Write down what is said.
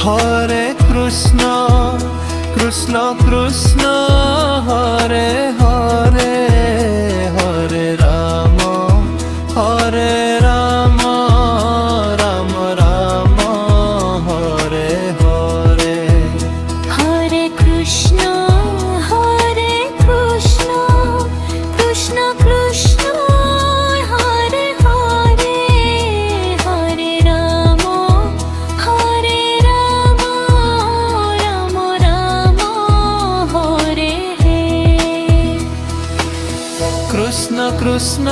হরে Krishna Krishna Krishna Hare Hare, হরে Ram Ram Ram Hare Hare. হরে Krishna Krishna Krishna Hare Hare, হরে Ram Ram Ram হরে হে। Krishna Krishna